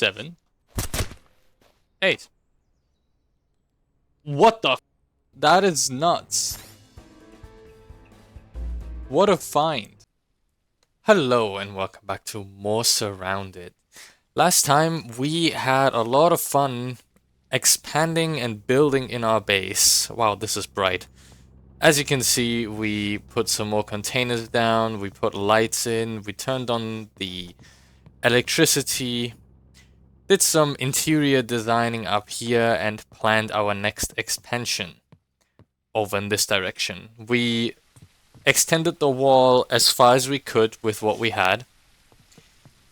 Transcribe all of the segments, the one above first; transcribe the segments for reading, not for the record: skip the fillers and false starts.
7, 8. What the? That is nuts. What a find. Hello and welcome back to more SurrounDead. Last time we had a lot of fun expanding and building in our base. Wow, this is bright. As you can see, we put some more containers down, we put lights in, we turned on the electricity, did some interior designing up here, and planned our next expansion over in this direction. We extended the wall as far as we could with what we had.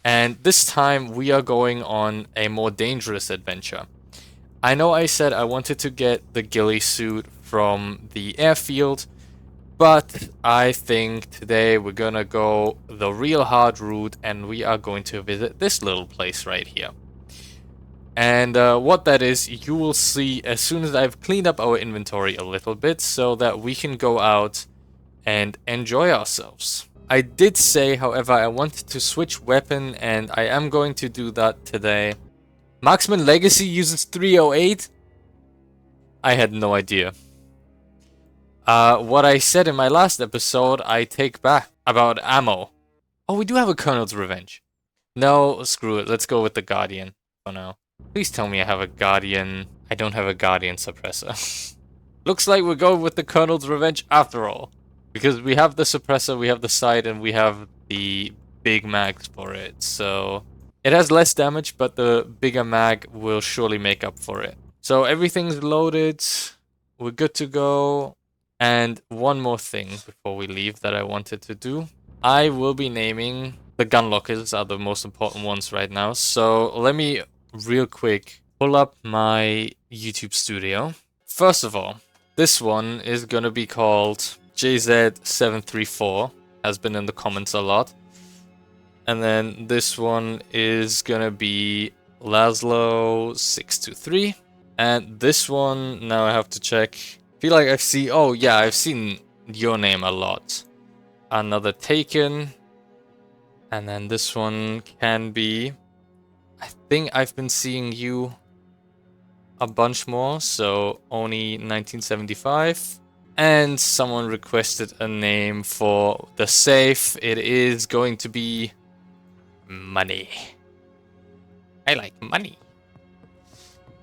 And this time we are going on a more dangerous adventure. I know I said I wanted to get the ghillie suit from the airfield, but I think today we're gonna go the real hard route and we are going to visit this little place right here. And what that is, you will see as soon as I've cleaned up our inventory a little bit so that we can go out and enjoy ourselves. I did say, however, I wanted to switch weapon and I am going to do that today. Marksman Legacy uses 308? I had no idea. What I said in my last episode, I take back about ammo. Oh, we do have a Colonel's Revenge. No, screw it. Let's go with the Guardian for now. Please tell me I have a Guardian. I don't have a Guardian suppressor. Looks like we're going with the Colonel's Revenge after all. Because we have the suppressor, we have the sight, and we have the big mags for it. So it has less damage, but the bigger mag will surely make up for it. So everything's loaded. We're good to go. And one more thing before we leave that I wanted to do. I will be naming the gun lockers are the most important ones right now. So let me real quick pull up my YouTube studio. First of all, this one is gonna be called JZ734, has been in the comments a lot. And then this one is gonna be Laszlo623. And this one, now I have to check. I feel like I've seen, oh yeah, I've seen your name a lot. Another Taken. And then this one can be, I think I've been seeing you a bunch more, so Oni 1975. And someone requested a name for the safe. It is going to be Money. I like money.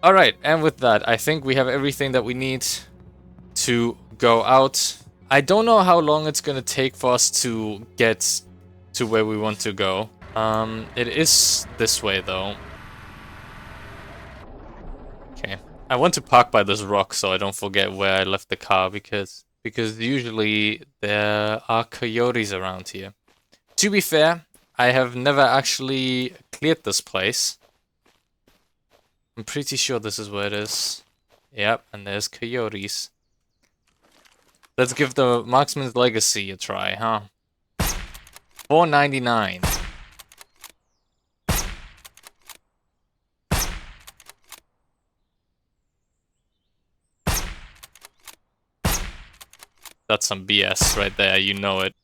Alright, and with that, I think we have everything that we need to go out. I don't know how long it's gonna take for us to get to where we want to go. It is this way though. Okay. I want to park by this rock so I don't forget where I left the car because usually there are coyotes around here. To be fair, I have never actually cleared this place. I'm pretty sure this is where it is. Yep, and there's coyotes. Let's give the Marksman's Legacy a try, huh? $4.99. That's some BS right there, you know it.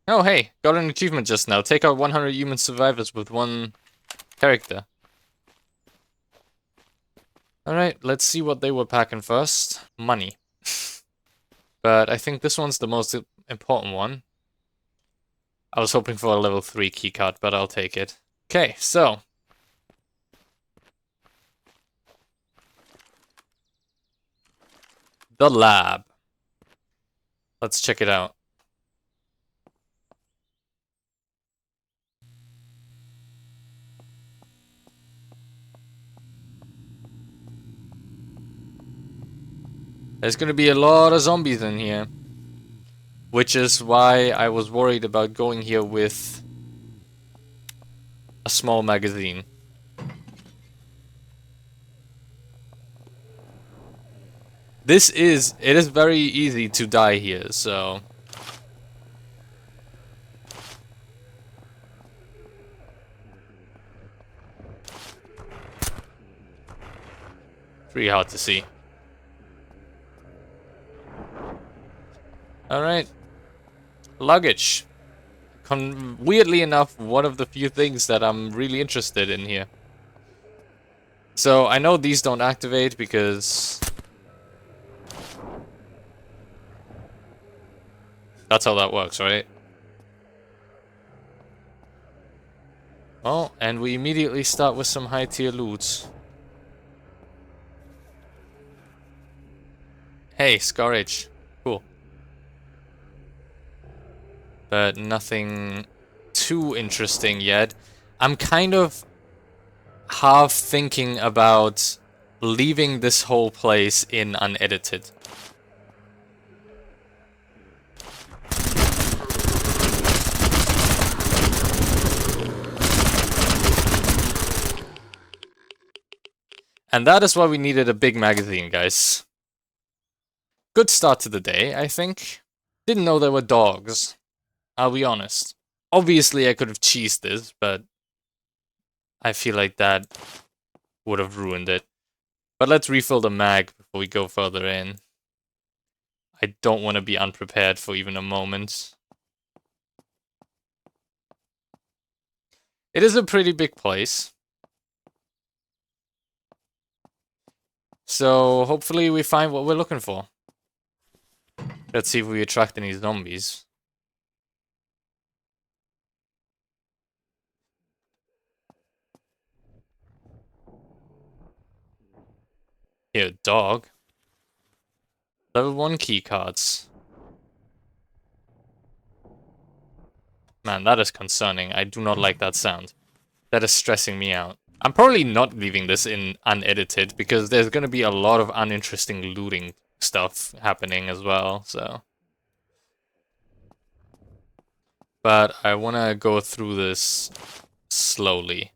Oh hey, got an achievement just now. Take out 100 human survivors with one character. Alright, let's see what they were packing first. Money. But I think this one's the most important one. I was hoping for a level 3 keycard, but I'll take it. Okay, so. The lab. Let's check it out. There's gonna be a lot of zombies in here. Which is why I was worried about going here with a small magazine. It is very easy to die here, so. Pretty hard to see. Alright. Luggage. weirdly enough, one of the few things that I'm really interested in here. So I know these don't activate because that's how that works, right? Oh, and we immediately start with some high tier loot. Hey, Scourge. Cool. But nothing too interesting yet. I'm kind of half thinking about leaving this whole place in unedited. And that is why we needed a big magazine, guys. Good start to the day, I think. Didn't know there were dogs. I'll be honest. Obviously, I could have cheesed this, but I feel like that would have ruined it. But let's refill the mag before we go further in. I don't want to be unprepared for even a moment. It is a pretty big place. So hopefully we find what we're looking for. Let's see if we attract any zombies. Here, dog. Level 1 keycards. Man, that is concerning. I do not like that sound. That is stressing me out. I'm probably not leaving this in unedited because there's going to be a lot of uninteresting looting stuff happening as well, so. But I want to go through this slowly.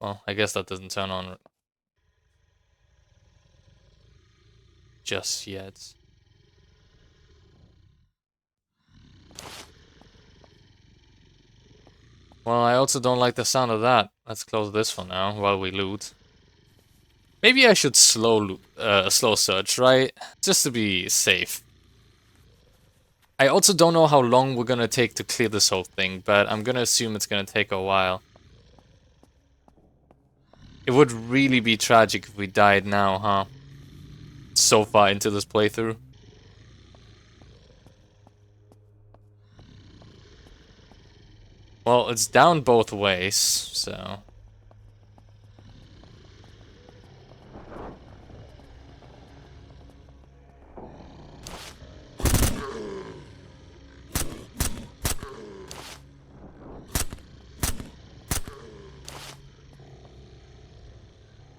Well, I guess that doesn't turn on just yet. Well, I also don't like the sound of that. Let's close this for now while we loot. Maybe I should slow search, right? Just to be safe. I also don't know how long we're gonna take to clear this whole thing, but I'm gonna assume it's gonna take a while. It would really be tragic if we died now, huh? So far into this playthrough. Well, it's down both ways, so...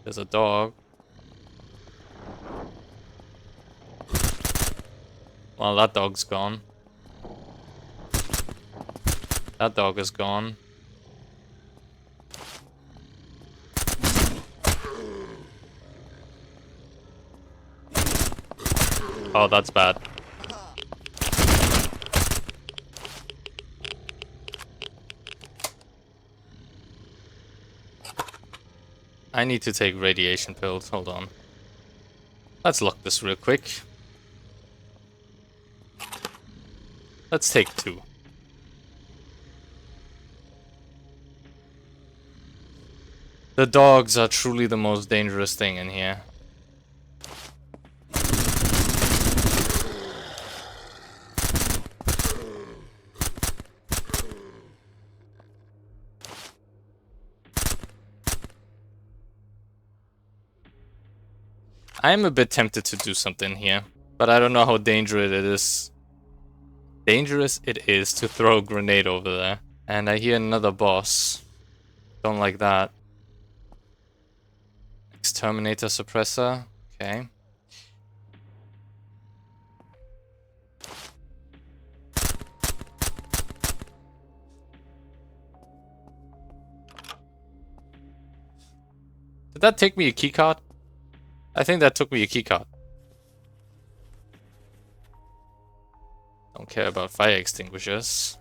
There's a dog. Well, that dog's gone. That dog is gone. Oh, that's bad. I need to take radiation pills. Hold on. Let's lock this real quick. Let's take 2. The dogs are truly the most dangerous thing in here. I am a bit tempted to do something here, but I don't know how dangerous it is. Dangerous it is to throw a grenade over there. And I hear another boss. Don't like that. Exterminator suppressor. Okay. Did that take me a keycard? I think that took me a keycard. Don't care about fire extinguishers.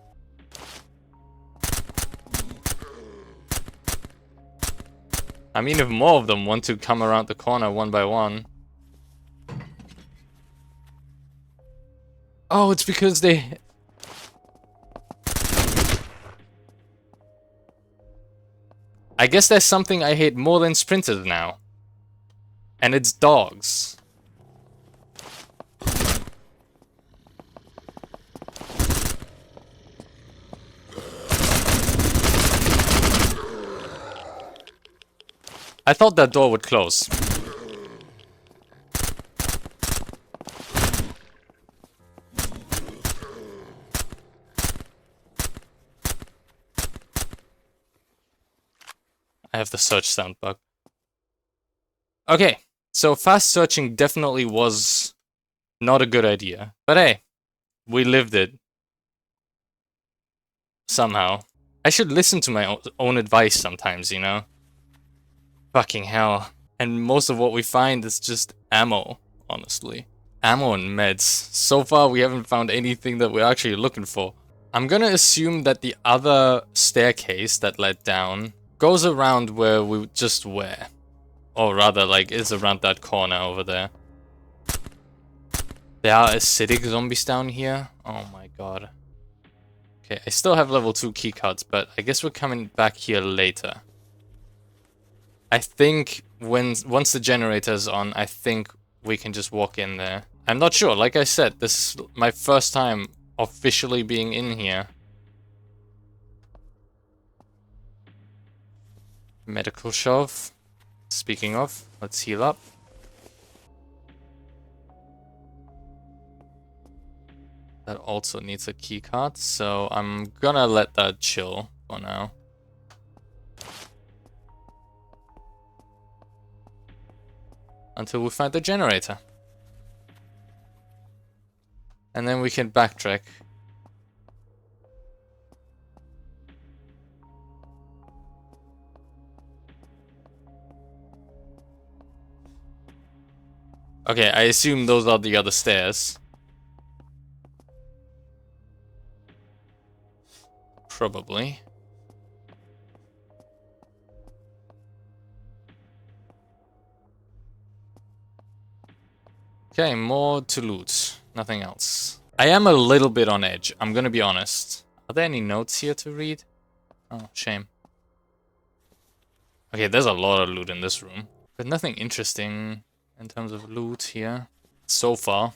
I mean, if more of them want to come around the corner one by one. Oh, it's because they... I guess there's something I hate more than sprinters now. And it's dogs. I thought that door would close. I have the search sound bug. Okay, so fast searching definitely was not a good idea. But hey, we lived it. Somehow. I should listen to my own advice sometimes, you know? Fucking hell. And most of what we find is just ammo, honestly. Ammo and meds. So far, we haven't found anything that we're actually looking for. I'm gonna assume that the other staircase that led down goes around where we just were. Or rather, like, is around that corner over there. There are acidic zombies down here. Oh my god. Okay, I still have level 2 keycards, but I guess we're coming back here later. I think once the generator's on, I think we can just walk in there. I'm not sure. Like I said, this is my first time officially being in here. Medical shelf. Speaking of, let's heal up. That also needs a keycard, so I'm gonna let that chill for now. Until we find the generator. And then we can backtrack. Okay, I assume those are the other stairs. Probably. Okay, more to loot. Nothing else. I am a little bit on edge, I'm gonna be honest. Are there any notes here to read? Oh, shame. Okay, there's a lot of loot in this room. But nothing interesting in terms of loot here. So far.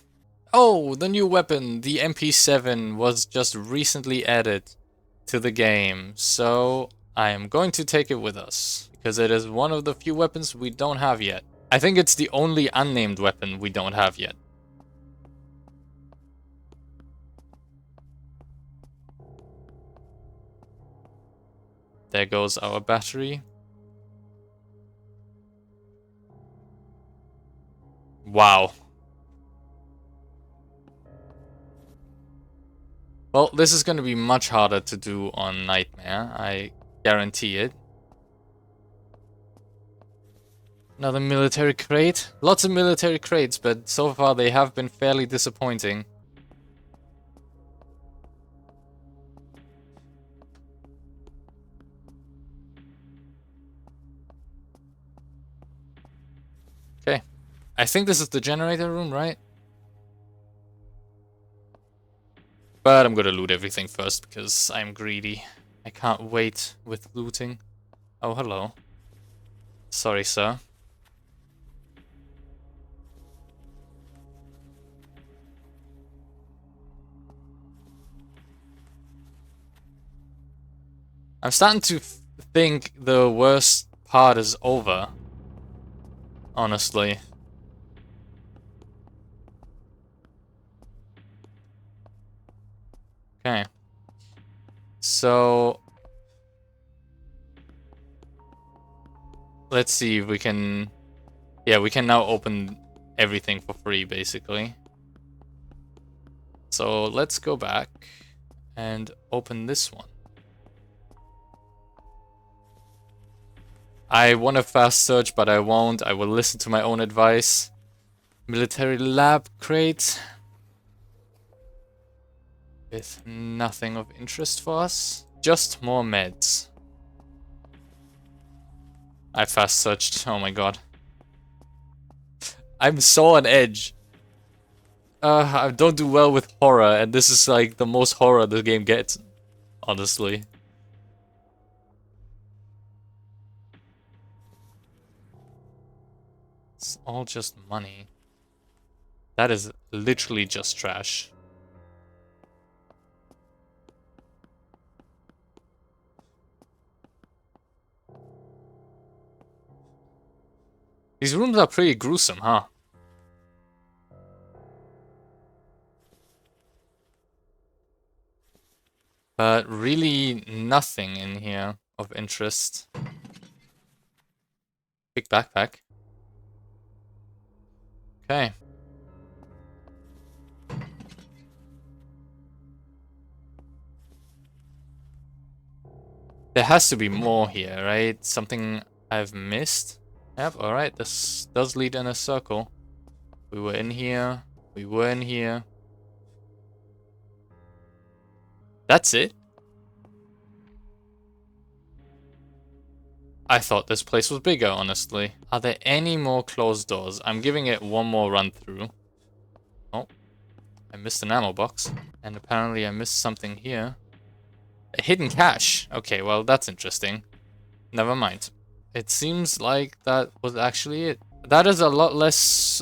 Oh, the new weapon, the MP7, was just recently added to the game. So I am going to take it with us. Because it is one of the few weapons we don't have yet. I think it's the only unnamed weapon we don't have yet. There goes our battery. Wow. Well, this is going to be much harder to do on Nightmare, I guarantee it. Another military crate. Lots of military crates, but so far they have been fairly disappointing. Okay. I think this is the generator room, right? But I'm gonna loot everything first, because I'm greedy. I can't wait with looting. Oh, hello. Sorry, sir. I'm starting to think the worst part is over. Honestly. Okay. So... let's see if we can... yeah, we can now open everything for free, basically. So let's go back and open this one. I want to fast search, but I won't. I will listen to my own advice. Military lab crate. With nothing of interest for us. Just more meds. I fast searched. Oh my god. I'm so on edge. I don't do well with horror, and this is like the most horror the game gets, honestly. It's all just money. That is literally just trash. These rooms are pretty gruesome, huh? But really nothing in here of interest. Big backpack. Okay. There has to be more here, right? Something I've missed? Yep, alright, this does lead in a circle. We were in here. We were in here. That's it? I thought this place was bigger, honestly. Are there any more closed doors? I'm giving it one more run through. Oh, I missed an ammo box. And apparently I missed something here. A hidden cache. Okay, well, that's interesting. Never mind. It seems like that was actually it. That is a lot less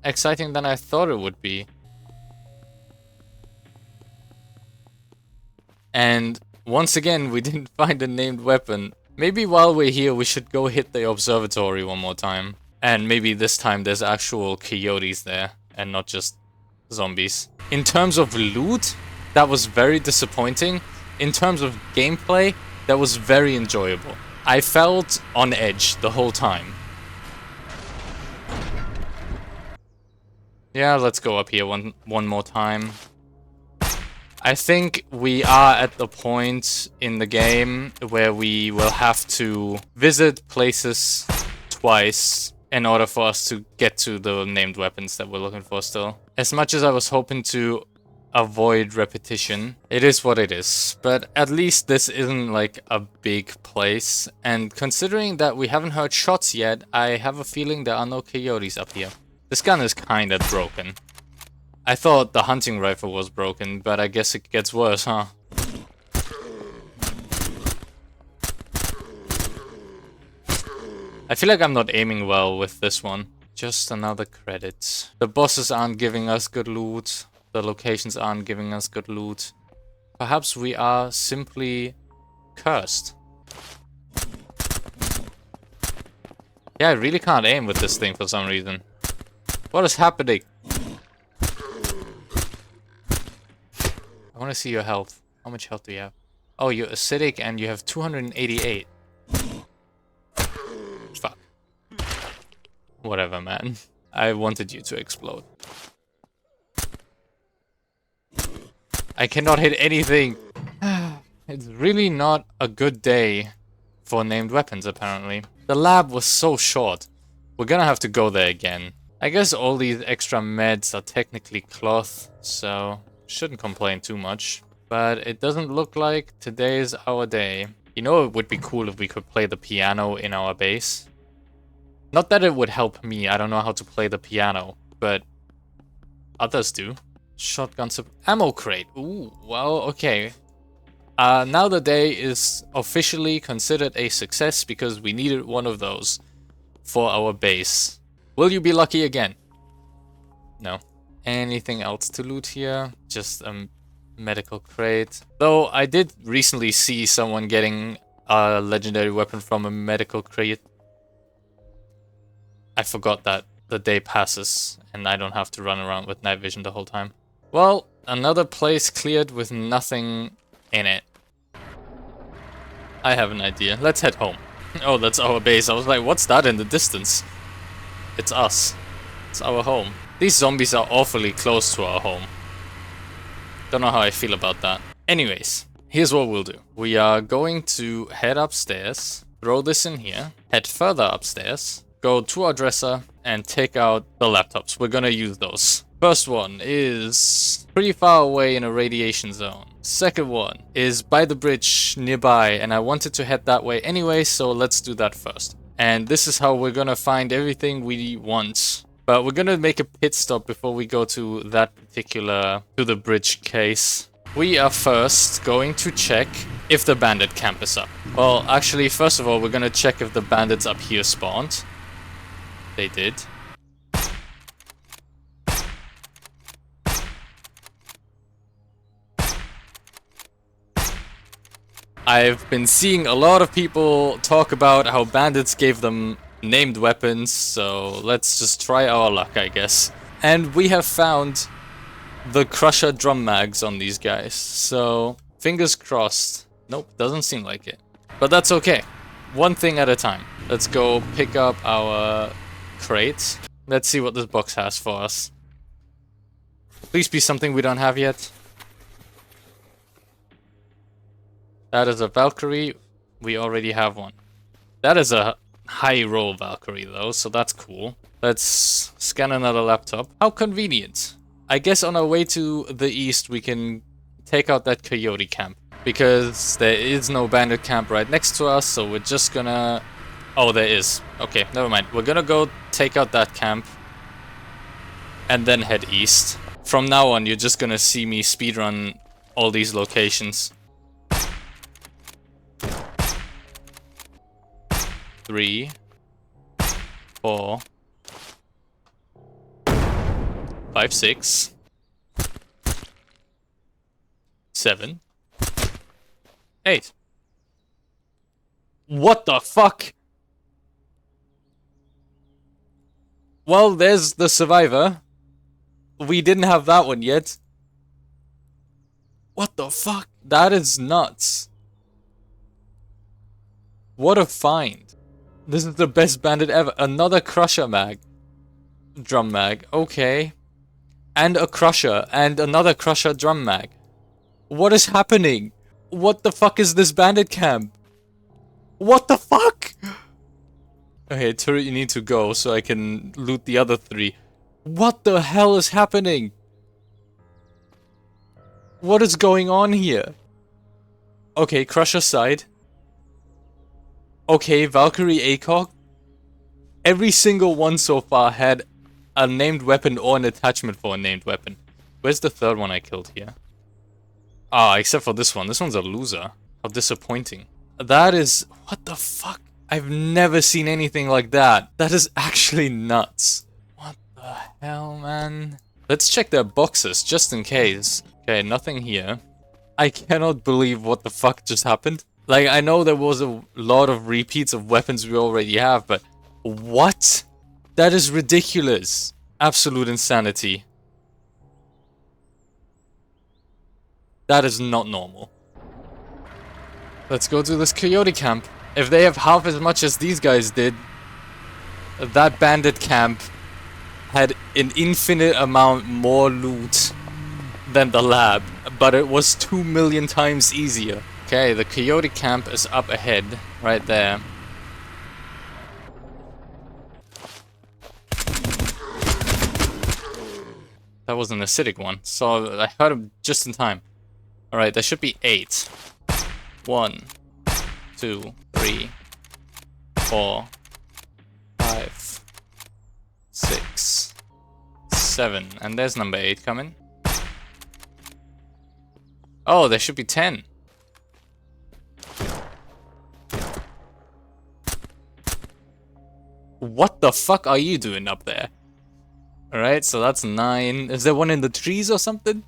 exciting than I thought it would be. And once again, we didn't find a named weapon. Maybe while we're here, we should go hit the observatory one more time. And maybe this time there's actual coyotes there and not just zombies. In terms of loot, that was very disappointing. In terms of gameplay, that was very enjoyable. I felt on edge the whole time. Yeah, let's go up here one more time. I think we are at the point in the game where we will have to visit places twice in order for us to get to the named weapons that we're looking for still. As much as I was hoping to avoid repetition, it is what it is. But at least this isn't like a big place. And considering that we haven't heard shots yet, I have a feeling there are no coyotes up here. This gun is kinda broken. I thought the hunting rifle was broken, but I guess it gets worse, huh? I feel like I'm not aiming well with this one. Just another credit. The bosses aren't giving us good loot. The locations aren't giving us good loot. Perhaps we are simply cursed. Yeah, I really can't aim with this thing for some reason. What is happening? I want to see your health. How much health do you have? Oh, you're acidic and you have 288. Fuck. Whatever, man. I wanted you to explode. I cannot hit anything. It's really not a good day for named weapons, apparently. The lab was so short. We're gonna have to go there again. I guess all these extra meds are technically cloth, so shouldn't complain too much. But it doesn't look like today is our day. You know, it would be cool if we could play the piano in our base. Not that it would help me, I don't know how to play the piano, but others do. Shotgun ammo crate. Ooh, well, okay. Now the day is officially considered a success because we needed one of those for our base. Will you be lucky again? No. Anything else to loot here? Just a medical crate. Though I did recently see someone getting a legendary weapon from a medical crate. I forgot that the day passes and I don't have to run around with night vision the whole time. Well, another place cleared with nothing in it. I have an idea. Let's head home. Oh, that's our base. I was like, what's that in the distance? It's us. It's our home. These zombies are awfully close to our home. Don't know how I feel about that. Anyways, here's what we'll do. We are going to head upstairs, throw this in here, head further upstairs, go to our dresser, and take out the laptops. We're gonna use those. First one is pretty far away in a radiation zone. Second one is by the bridge nearby, and I wanted to head that way anyway, so let's do that first. And this is how we're gonna find everything we want But we're gonna make a pit stop before we go to that particular, to the bridge case. We are first going to check if the bandit camp is up. Well, actually, first of all, we're gonna check if the bandits up here spawned. They did. I've been seeing a lot of people talk about how bandits gave them named weapons, so let's just try our luck, I guess. And we have found the Crusher drum mags on these guys, so fingers crossed. Nope, doesn't seem like it. But that's okay. One thing at a time. Let's go pick up our crate. Let's see what this box has for us. Please be something we don't have yet. That is a Valkyrie. We already have one. That is a high roll Valkyrie though, so that's cool. Let's scan another laptop. How convenient. I guess on our way to the east we can take out that Coyote camp. Because there is no bandit camp right next to us, so we're just gonna... Oh, there is. Okay, never mind. We're gonna go take out that camp. And then head east. From now on, you're just gonna see me speedrun all these locations. 3, 4, 5, 6, 7, 8. What the fuck? Well, there's the survivor. We didn't have that one yet. What the fuck? That is nuts. What a find. This is the best bandit ever. Another Crusher mag. Drum mag. Okay. And a Crusher. And another Crusher drum mag. What is happening? What the fuck is this bandit camp? What the fuck? Okay, turret, you need to go so I can loot the other 3. What the hell is happening? What is going on here? Okay, Crusher side. Okay, Valkyrie ACOG. Every single one so far had a named weapon or an attachment for a named weapon. Where's the third one I killed here? Ah, except for this one. This one's a loser. How disappointing. That is... What the fuck? I've never seen anything like that. That is actually nuts. What the hell, man? Let's check their boxes, just in case. Okay, nothing here. I cannot believe what the fuck just happened. Like, I know there was a lot of repeats of weapons we already have, but... What? That is ridiculous. Absolute insanity. That is not normal. Let's go to this Coyote camp. If they have half as much as these guys did, that bandit camp had an infinite amount more loot than the lab, but it was 2 million times easier. Okay, the Coyote camp is up ahead, right there. That was an acidic one, so I heard him just in time. Alright, there should be 8. 1, 2, 3, 4, 5, 6, 7. And there's number 8 coming. Oh, there should be 10. What the fuck are you doing up there? Alright, so that's 9. Is there one in the trees or something?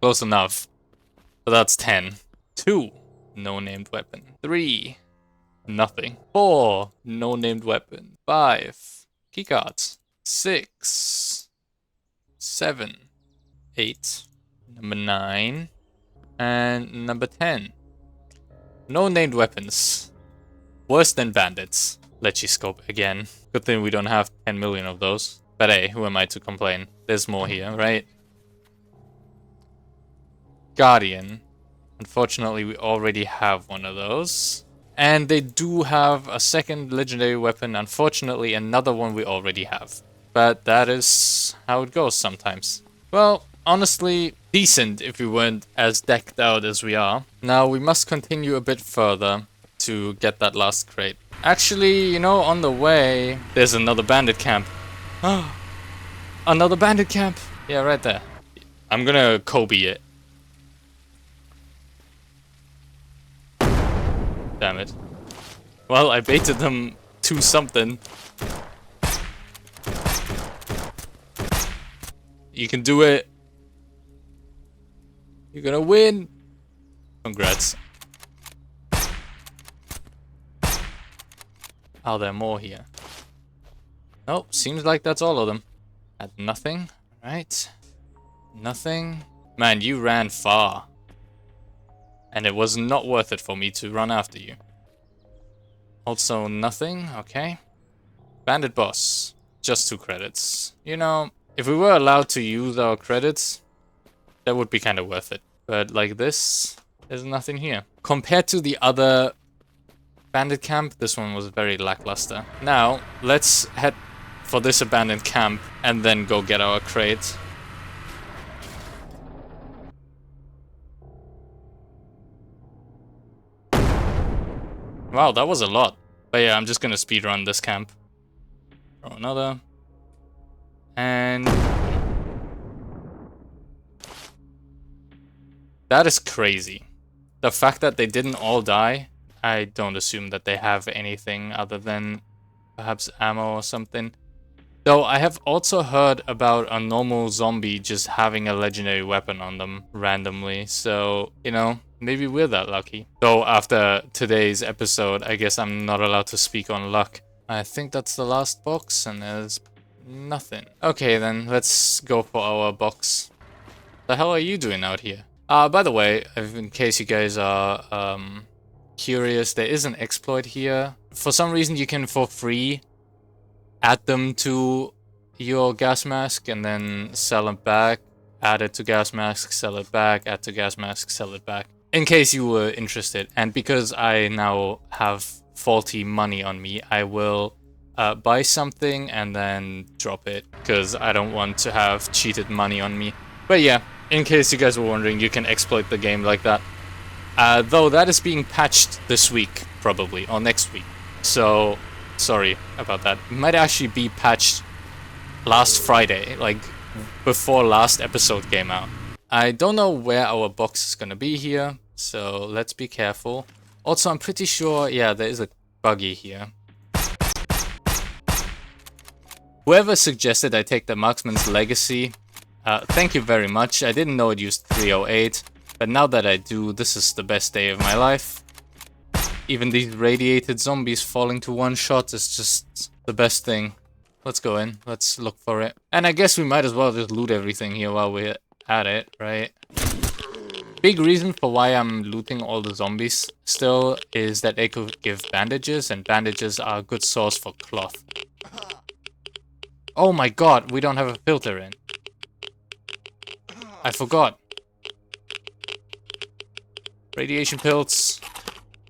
Close enough. But that's 10. 2. No named weapon. 3. Nothing. 4. No named weapon. 5. Keycards. 6. 7. 8. Number 9. And number 10. No named weapons. Worse than bandits. Lechiscope again. Good thing we don't have 10 million of those. But hey, who am I to complain? There's more here, right? Guardian. Unfortunately, we already have one of those. And they do have a second legendary weapon. Unfortunately, another one we already have. But that is how it goes sometimes. Well, honestly, decent if we weren't as decked out as we are. Now, we must continue a bit further to get that last crate. Actually, you know, on the way, there's another bandit camp. Another bandit camp. Yeah, right there. I'm gonna Kobe it. Damn it. Well, I baited them to something. You can do it. You're gonna win. Congrats. Are there more here? Nope, seems like that's all of them. Had nothing, right? Nothing. Man, you ran far. And it was not worth it for me to run after you. Also nothing, okay. Bandit boss, just 2 credits. You know, if we were allowed to use our credits, that would be kind of worth it. But like this, there's nothing here. Compared to the other bandit camp, this one was very lackluster. Now, let's head for this abandoned camp and then go get our crate. Wow, that was a lot. But yeah, I'm just gonna speedrun this camp. Throw another. And... that is crazy. The fact that they didn't all die, I don't assume that they have anything other than perhaps ammo or something. Though I have also heard about a normal zombie just having a legendary weapon on them randomly. So, you know, maybe we're that lucky. Though after today's episode, I guess I'm not allowed to speak on luck. I think that's the last box and there's nothing. Okay then, let's go for our box. The hell are you doing out here? By the way, in case you guys are curious, there is an exploit here. For some reason you can for free add them to your gas mask and then sell them back. Add it to gas mask, sell it back, add to gas mask, sell it back. In case you were interested. And because I now have faulty money on me, I will buy something and then drop it. Because I don't want to have cheated money on me. But yeah, in case you guys were wondering, you can exploit the game like that. Though that is being patched this week, probably, or next week. So... sorry about that. It might actually be patched last Friday, like before last episode came out. I don't know where our box is gonna be here, so let's be careful. Also, I'm pretty sure, yeah, there is a buggy here. Whoever suggested I take the Marksman's Legacy, thank you very much. I didn't know it used 308, but now that I do, this is the best day of my life. Even these radiated zombies falling to one shot is just the best thing. Let's go in. Let's look for it. And I guess we might as well just loot everything here while we're at it, right? Big reason for why I'm looting all the zombies still is that they could give bandages, and bandages are a good source for cloth. Oh my god, we don't have a filter in. I forgot. Radiation pills.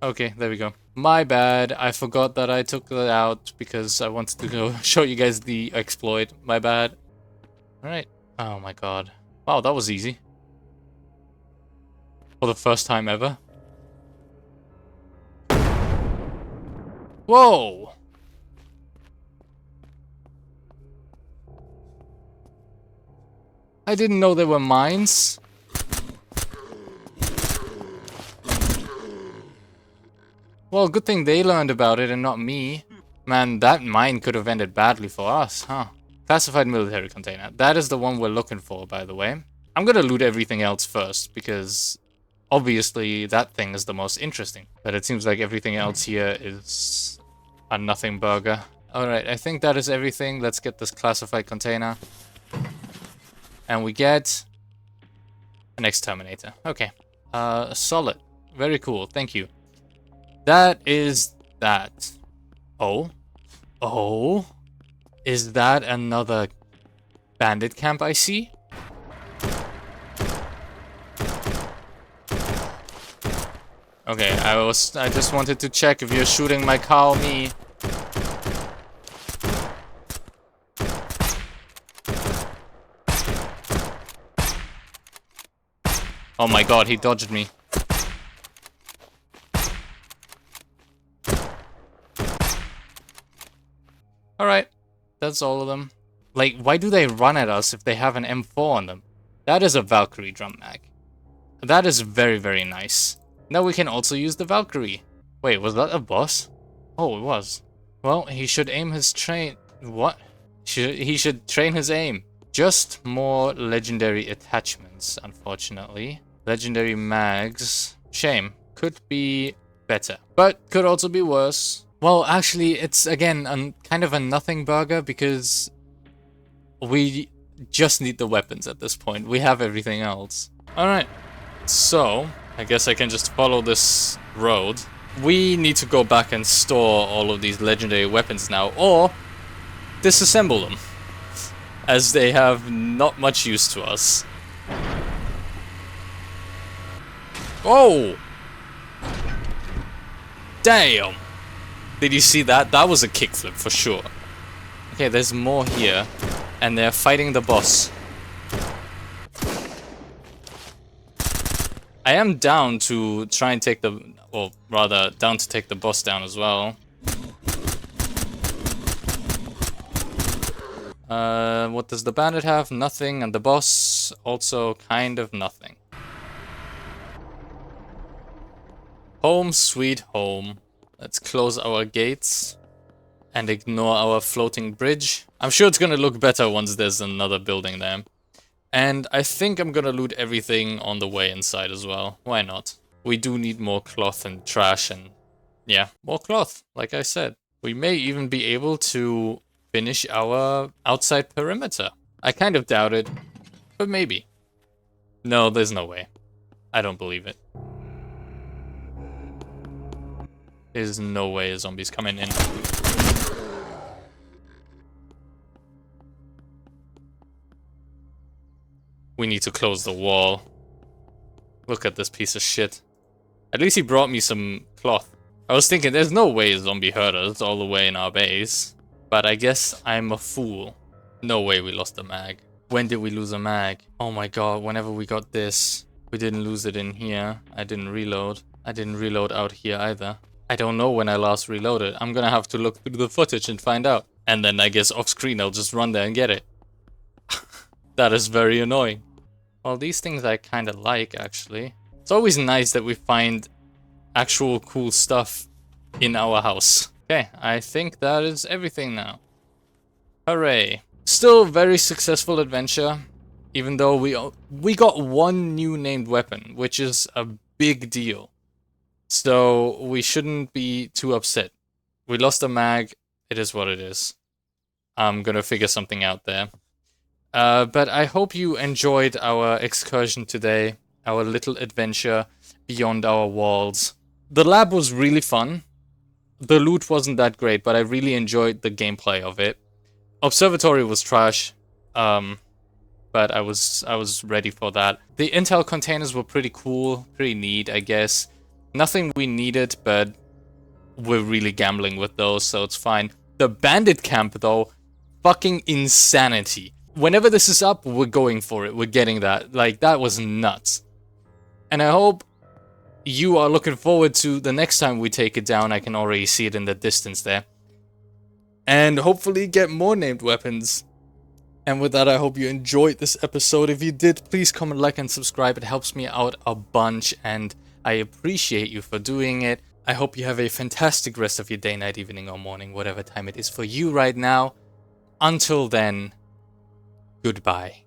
Okay, there we go. My bad. I forgot that I took that out because I wanted to go show you guys the exploit. My bad. Alright. Oh my god. Wow, that was easy. For the first time ever. Whoa! I didn't know there were mines. Well, good thing they learned about it and not me. Man, that mine could have ended badly for us, huh? Classified military container. That is the one we're looking for, by the way. I'm gonna loot everything else first, because obviously that thing is the most interesting. But it seems like everything else here is a nothing burger. Alright, I think that is everything. Let's get this classified container. And we get an exterminator. Okay. Solid. Very cool. Thank you. That is that. Oh? Oh? Is that another bandit camp I see? Okay, I just wanted to check if you're shooting my cow me. Oh my god, he dodged me. that's all of them. Like, why do they run at us if they have an M4 on them? That is a Valkyrie drum mag. That is very, very nice. Now we can also use the Valkyrie. Wait, was that a boss? Oh, it was. Well, he should aim his train... What? He should train his aim. Just more legendary attachments, unfortunately. Legendary mags. Shame. Could be better. But could also be worse. Well, actually, it's, again, kind of a nothing burger because we just need the weapons at this point. We have everything else. Alright. So, I guess I can just follow this road. We need to go back and store all of these legendary weapons now, or disassemble them, as they have not much use to us. Oh! Damn! Did you see that? That was a kickflip for sure. Okay, there's more here, and they're fighting the boss. I am down to try and take the... or rather, down to take the boss down as well. What does the bandit have? Nothing, and the boss also kind of nothing. Home sweet home. Let's close our gates and ignore our floating bridge. I'm sure it's gonna look better once there's another building there. And I think I'm gonna loot everything on the way inside as well. Why not? We do need more cloth and trash and... yeah, more cloth, like I said. We may even be able to finish our outside perimeter. I kind of doubt it, but maybe. No, there's no way. I don't believe it. There's no way a zombie's coming in. We need to close the wall. Look at this piece of shit. At least he brought me some cloth. I was thinking there's no way a zombie heard us all the way in our base. But I guess I'm a fool. No way we lost a mag. When did we lose a mag? Oh my god, whenever we got this. We didn't lose it in here. I didn't reload. I didn't reload out here either. I don't know when I last reloaded. I'm gonna have to look through the footage and find out. And then I guess off screen I'll just run there and get it. That is very annoying. Well, these things I kinda like, actually. It's always nice that we find actual cool stuff in our house. Okay, I think that is everything now. Hooray. Still very successful adventure, even though we got one new named weapon, which is a big deal. So we shouldn't be too upset. We lost a mag, it is what it is. I'm gonna figure something out there. But I hope you enjoyed our excursion today, our little adventure beyond our walls. The lab was really fun. The loot wasn't that great, but I really enjoyed the gameplay of it. Observatory was trash, but I was ready for that. The intel containers were pretty cool, pretty neat, I guess. Nothing we needed, but we're really gambling with those, so it's fine. The bandit camp, though, fucking insanity. Whenever this is up, we're going for it. We're getting that. Like, that was nuts. And I hope you are looking forward to the next time we take it down. I can already see it in the distance there. And hopefully get more named weapons. And with that, I hope you enjoyed this episode. If you did, please comment, like, and subscribe. It helps me out a bunch, and I appreciate you for doing it. I hope you have a fantastic rest of your day, night, evening, or morning, whatever time it is for you right now. Until then, goodbye.